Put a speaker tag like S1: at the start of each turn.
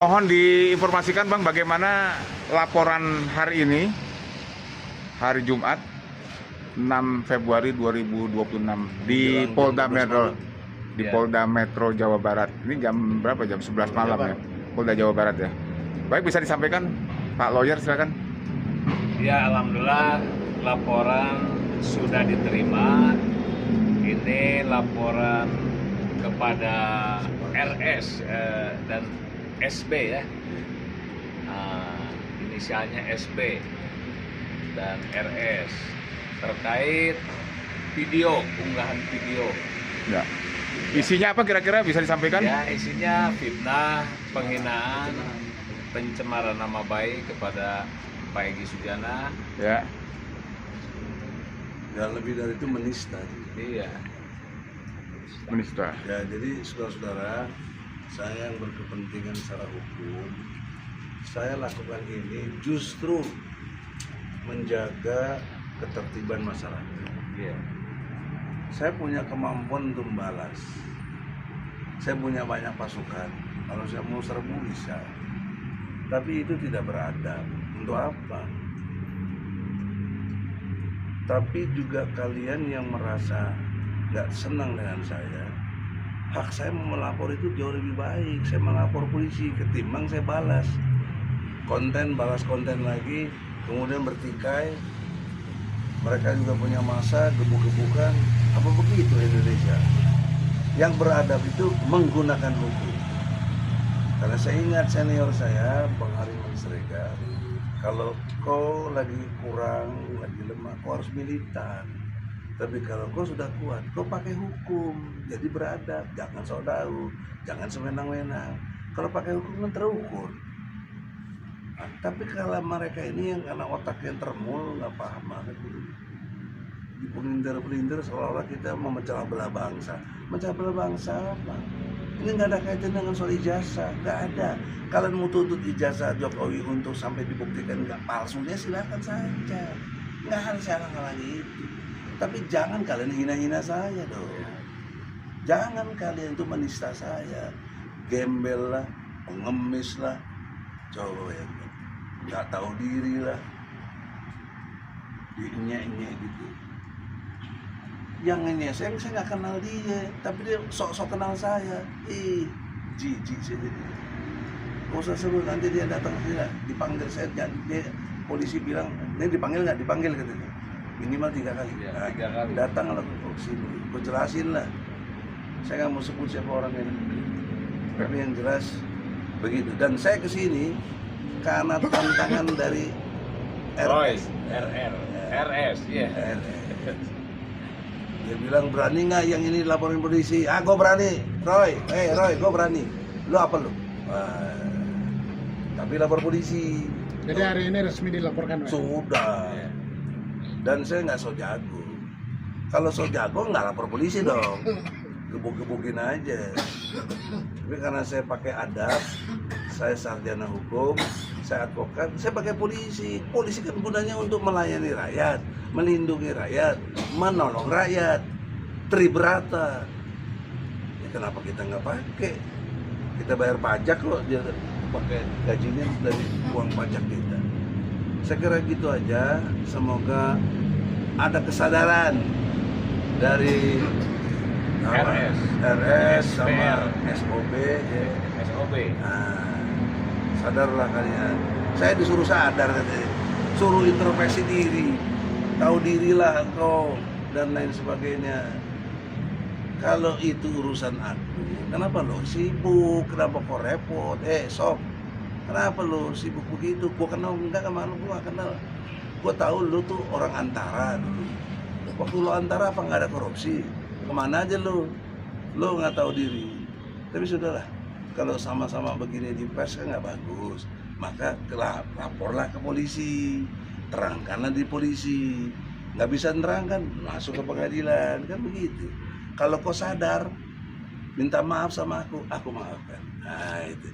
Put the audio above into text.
S1: Mohon diinformasikan Bang, bagaimana laporan hari ini, hari Jumat 6 Februari 2026 di Polda Metro, Polda Metro Jawa Barat. Ini jam berapa? Jam 11 malam ya, Polda Jawa Barat ya. Baik, bisa disampaikan Pak Lawyer, silakan.
S2: Ya, alhamdulillah laporan sudah diterima. Ini laporan kepada RS dan SB ya, inisialnya SB dan RS terkait unggahan video.
S1: Ya. Isinya apa kira-kira bisa disampaikan?
S2: Ya, isinya fitnah, penghinaan, pencemaran nama baik kepada Pak Egy Sujana.
S1: Ya.
S3: Ya, lebih dari itu menista.
S2: Iya.
S1: Menista.
S3: Ya, jadi saudara-saudara, saya yang berkepentingan secara hukum, saya lakukan ini justru menjaga ketertiban masyarakat.
S2: Iya.
S3: Saya punya kemampuan untuk membalas. Saya punya banyak pasukan. Kalau saya mau serbu bisa. Tapi itu tidak beradab. Untuk apa? Tapi juga kalian yang merasa gak senang dengan saya, hak saya mau melapor itu jauh lebih baik. Saya melapor polisi ketimbang saya balas konten lagi, kemudian bertikai. Mereka juga punya masa gebuk-gebukan. Apa begitu Indonesia? Yang beradab itu menggunakan hukum. Karena saya ingat senior saya, Bang Hariman Siregar, kalau kau lagi kurang, lagi lemah, kau harus militan. Tapi kalau kau sudah kuat, kau pakai hukum. Jadi beradab, jangan sok tahu, jangan sewenang-wenang. Kalau pakai hukum kan terukur. Nah, tapi kalau mereka ini yang karena otaknya termul, nggak paham banget gitu. Dipelintir-pelintir seolah-olah kita memecah belah bangsa. Mecah belah bangsa apa? Ini nggak ada kaitan dengan soal ijazah, nggak ada. Kalian mau tuntut ijazah Jokowi untuk sampai dibuktikan nggak palsunya, silakan saja. Nggak harus halang-halangi itu. Tapi jangan kalian hina-hina saya dong. Jangan kalian itu menista saya. Gembel lah, pengemis lah, coba yang nggak tahu diri lah, dinyek-nyek gitu. Yang ini saya nggak kenal dia, tapi dia sok-sok kenal saya. Jijik sih dia. Gak usah sebut, nanti dia datang sini, dipanggil saya. Dia polisi bilang, ini dipanggil nggak? Dipanggil katanya. Minimal 3 kali.
S2: Ya,
S3: Nah,
S2: 3 kali.
S3: Datang lah ke sini, gue jelasin lah. Saya nggak mau sebut siapa orangnya, tapi yang jelas begitu. Dan saya kesini karena tantangan dari
S2: Roy,
S3: RS.
S2: RS, ya.
S3: Dia bilang, berani nggak yang ini laporin polisi? Ah, gue berani. Roy, gue berani. Lu apa lu? Tapi lapor polisi.
S4: Jadi hari ini resmi dilaporkan, Pak?
S3: Sudah. Dan saya nggak so jago. Kalau so jago nggak lapor polisi dong. Gebuk-gebukin aja. Tapi karena saya pakai adab, saya sarjana hukum, saya advokat, saya pakai polisi. Polisi kan gunanya untuk melayani rakyat, melindungi rakyat, menolong rakyat, tribrata. Ya, kenapa kita nggak pakai? Kita bayar pajak loh, dia pakai gajinya dari uang pajak kita. Saya kira gitu aja. Semoga ada kesadaran dari RS sama SOB ya.
S2: SOB.
S3: Nah, sadarlah kalian. Saya disuruh sadar katanya. Suruh introspeksi diri. Tahu dirilah engkau dan lain sebagainya. Kalau itu urusan aku, kenapa lo sibuk? Kenapa kok repot? Sob, kenapa lo sibuk begitu? Gua kenal enggak sama lo? Gua kenal. Gua tahu lo tuh orang antara dulu. Waktu lo antara apa nggak ada korupsi? Kemana aja lo? Lo nggak tahu diri. Tapi sudahlah, kalau sama-sama begini di pers kan nggak bagus. Maka laporlah ke polisi, terangkanlah di polisi. Nggak bisa terangkan, masuk ke pengadilan, kan begitu. Kalau kau sadar, minta maaf sama aku maafkan. Nah itu.